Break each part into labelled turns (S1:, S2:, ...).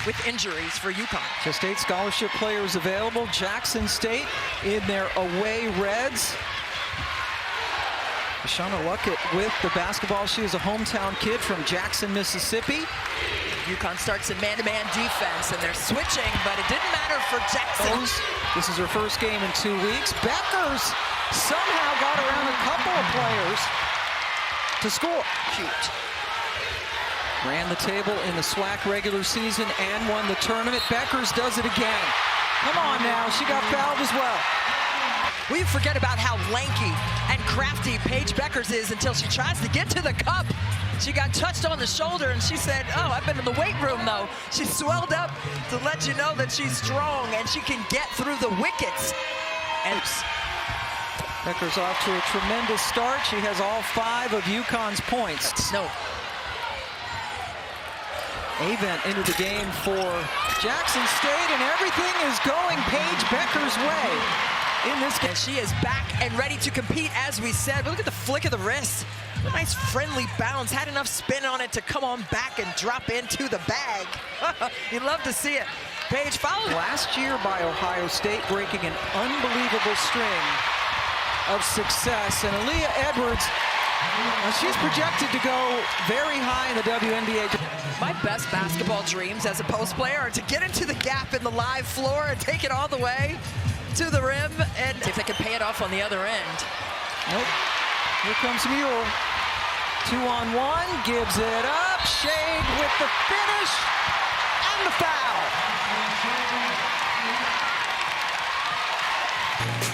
S1: with injuries for UConn.
S2: Just 8 scholarship players available. Jackson State in their away reds. Shauna Luckett with the basketball. She is a hometown kid from Jackson, Mississippi.
S1: UConn starts in man-to-man defense, and they're switching, but it didn't matter for Jackson.
S2: This is her first game in 2 weeks. Beckers somehow got around a couple of players to score.
S1: Cute.
S2: Ran the table in the SWAC regular season and won the tournament. Beckers does it again. Come on now, she got fouled as well.
S1: We forget about how lanky and crafty Paige Beckers is until she tries to get to the cup. She got touched on the shoulder and she said, oh, I've been in the weight room though. She swelled up to let you know that she's strong and she can get through the wickets. And
S2: Beckers off to a tremendous start. She has all 5 of UConn's points.
S1: No.
S2: Avent into the game for Jackson State, and everything is going Paige Beckers' way in this game.
S1: And she is back and ready to compete, as we said. But look at the flick of the wrist. A nice friendly bounce, had enough spin on it to come on back and drop into the bag. You'd love to see it. Paige followed
S2: last year by Ohio State, breaking an unbelievable string of success. And Aaliyah Edwards, she's projected to go very high in the WNBA.
S1: My best basketball dreams as a post player are to get into the gap in the live floor and take it all the way to the rim, and if they can pay it off on the other end.
S2: Nope. Here comes Mule. 2-on-1, gives it up. Shade with the finish and the foul.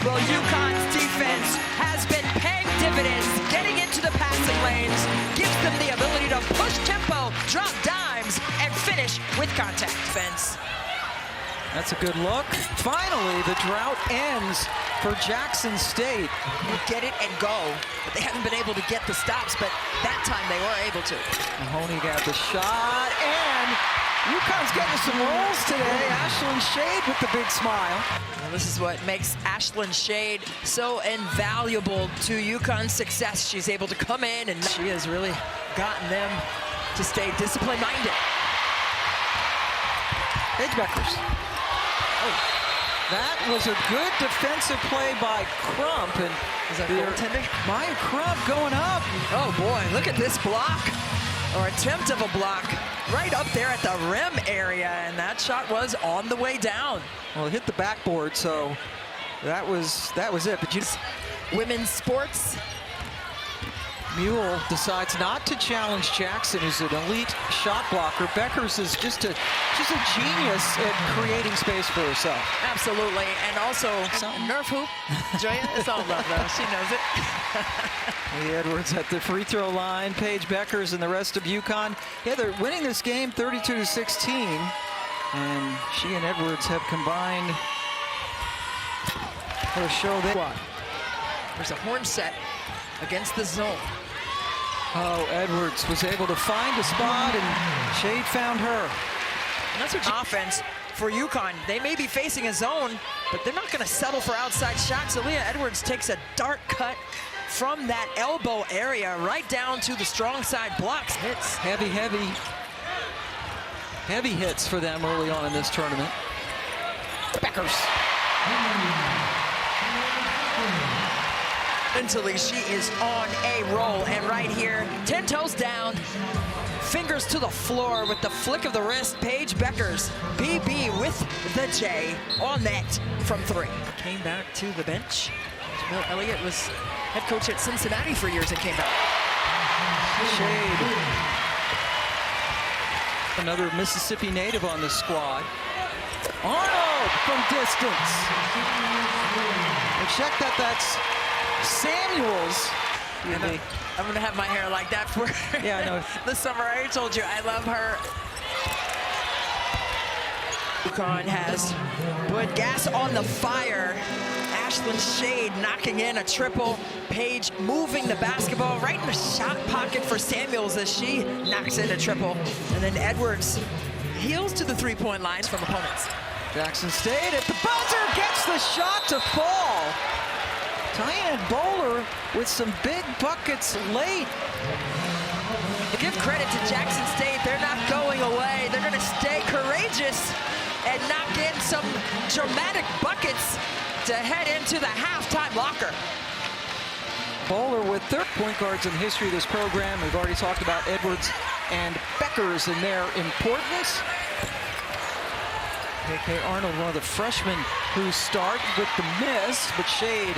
S1: Well, UConn's defense has been paying dividends. Getting into the passing lanes gives them the ability to push tempo, drop dimes, and finish with contact defense.
S2: That's a good look. Finally, the drought ends for Jackson State.
S1: You get it and go. But they haven't been able to get the stops, but that time they were able to.
S2: Mahoney got the shot, and UConn's getting some rolls today. Ashlyn Shade with the big smile.
S1: Well, this is what makes Ashlyn Shade so invaluable to UConn's success. She's able to come in, and she has really gotten them to stay discipline-minded.
S2: Paige Beckers. That was a good defensive play by Crump, and
S1: is that goaltender?
S2: Maya Crump going up.
S1: Oh boy, look at this block, or attempt of a block, right up there at the rim area, and that shot was on the way down.
S2: Well, it hit the backboard, so that was it. But
S1: women's sports.
S2: Mule decides not to challenge Jackson, who's an elite shot blocker. Beckers is just a genius at creating space for herself.
S1: Absolutely, and also Nerf hoop. Joya, it's all love though. She knows it.
S2: Lee Edwards at the free throw line. Paige Beckers and the rest of UConn. Yeah, they're winning this game 32-16, and she and Edwards have combined for a show.
S1: There's a horn set against the zone.
S2: Oh, Edwards was able to find a spot, and Shade found her.
S1: And that's what offense for UConn. They may be facing a zone, but they're not going to settle for outside shots. Aaliyah Edwards takes a dart cut from that elbow area right down to the strong side blocks. Hits.
S2: Heavy hits for them early on in this tournament. Beckers.
S1: Mentally, she is on a roll, and right here, 10 toes down, fingers to the floor with the flick of the wrist. Paige Beckers, BB with the J on net from 3. Came back to the bench. Jamil Elliott was head coach at Cincinnati for years and came back.
S2: Shade. Another Mississippi native on the squad. Arnold from distance. And check that, that's Samuels.
S1: I'm gonna have my hair like that for
S2: yeah, I know.
S1: the summer. I already told you I love her. UConn has put gas on the fire. Ashlyn Shade knocking in a triple. Paige moving the basketball right in the shot pocket for Samuels as she knocks in a triple. And then Edwards heels to the three-point lines from opponents.
S2: Jackson State at the buzzer gets the shot to fall. Tyann Bowler with some big buckets late.
S1: To give credit to Jackson State, they're not going away. They're going to stay courageous. edges and knock in some dramatic buckets to head into the halftime locker.
S2: Bowler with third point guards in the history of this program. We've already talked about Edwards and Beckers and their importance. K.K. Arnold, one of the freshmen who start with the miss, but Shade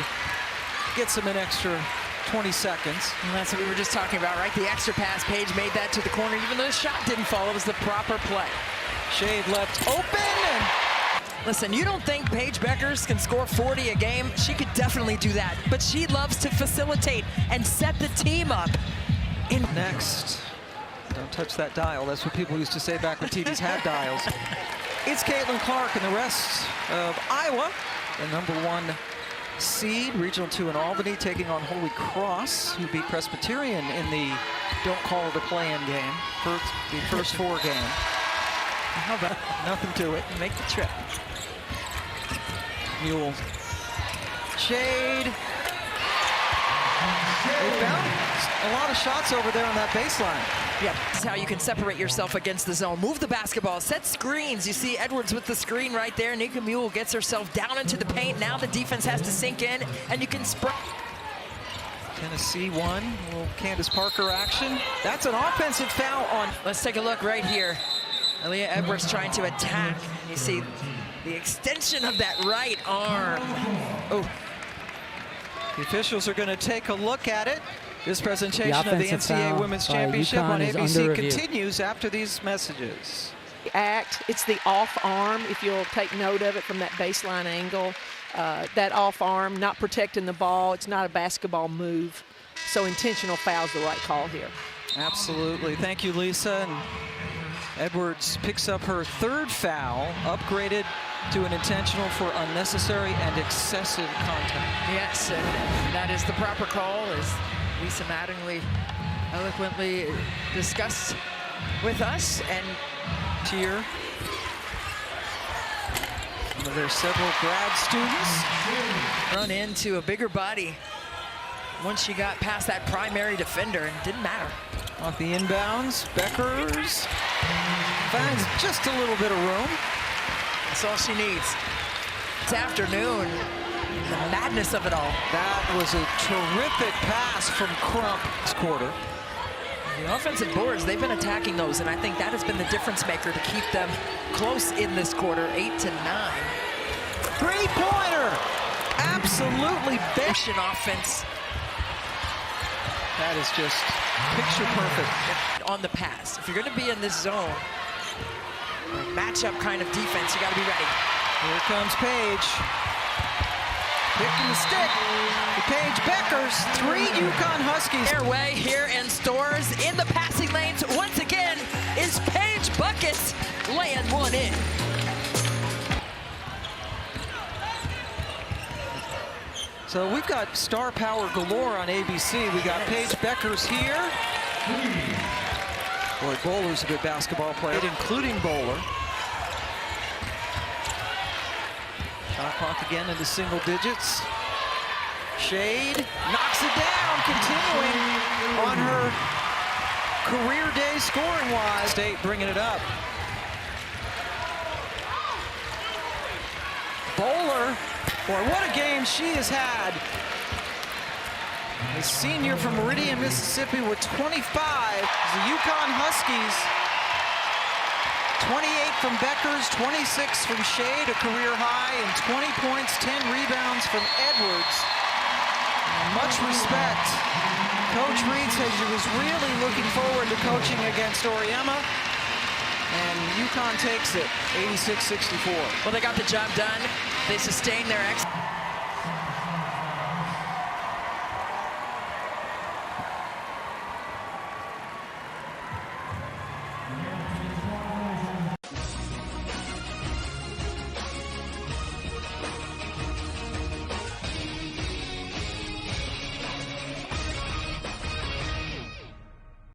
S2: gets him an extra 20 seconds.
S1: And that's what we were just talking about, right? The extra pass. Page made that to the corner, even though the shot didn't fall. It was the proper play.
S2: Shade left open. And
S1: listen, you don't think Paige Beckers can score 40 a game? She could definitely do that, but she loves to facilitate and set the team up.
S2: Next, don't touch that dial. That's what people used to say back when TVs had dials. It's Caitlin Clark and the rest of Iowa, the #1 seed, Regional 2 in Albany, taking on Holy Cross, who beat Presbyterian in the don't call it a play-in game, the first 4 game.
S1: How about
S2: nothing to it?
S1: Make the trip.
S2: Mule. Shade. They found a lot of shots over there on that baseline.
S1: Yeah, this is how you can separate yourself against the zone. Move the basketball, set screens. You see Edwards with the screen right there. Nika Mule gets herself down into the paint. Now the defense has to sink in, and you can spread.
S2: Tennessee won. A little Candace Parker action. That's an offensive foul on.
S1: Let's take a look right here. Aaliyah Edwards trying to attack. You see the extension of that right arm. Oh.
S2: The officials are going to take a look at it. This presentation of the NCAA Women's Championship on ABC continues after these messages.
S3: Act, it's the off arm, if you'll take note of it from that baseline angle. That off arm, not protecting the ball. It's not a basketball move. So intentional foul's the right call here.
S2: Absolutely. Thank you, Lisa. And Edwards picks up her 3rd foul, upgraded to an intentional for unnecessary and excessive contact.
S1: Yes, and that is the proper call, as Lisa Mattingly eloquently discussed with us. And
S2: here, one of their several grad students
S1: run into a bigger body once she got past that primary defender, and it didn't matter.
S2: Off the inbounds, Beckers finds just a little bit of room.
S1: That's all she needs. This afternoon, the madness of it all.
S2: That was a terrific pass from Crump this quarter.
S1: The offensive boards, they've been attacking those, and I think that has been the difference maker to keep them close in this quarter, 8 to 9.
S2: Three-pointer! Absolutely
S1: Vision offense.
S2: That is just picture perfect.
S1: On the pass. If you're going to be in this zone, matchup kind of defense, you got to be ready.
S2: Here comes Paige. Picking the stick. Paige Beckers, 3 UConn Huskies.
S1: Their way here in Stores in the passing lanes. Once again, is Paige Buckets laying one in.
S2: So we've got star power galore on ABC. We got Paige Beckers here. Boy, Bowler's a good basketball player, including Bowler. Shot clock again into single digits. Shade knocks it down, continuing on her career day scoring-wise. State bringing it up. Bowler, boy, what a game she has had. A senior from Meridian, Mississippi with 25. The UConn Huskies. 28 from Beckers, 26 from Shade, a career high, and 20 points, 10 rebounds from Edwards. Much respect. Coach Reed says he was really looking forward to coaching against Oriema. And UConn takes it, 86-64.
S1: Well, they got the job done. They sustained their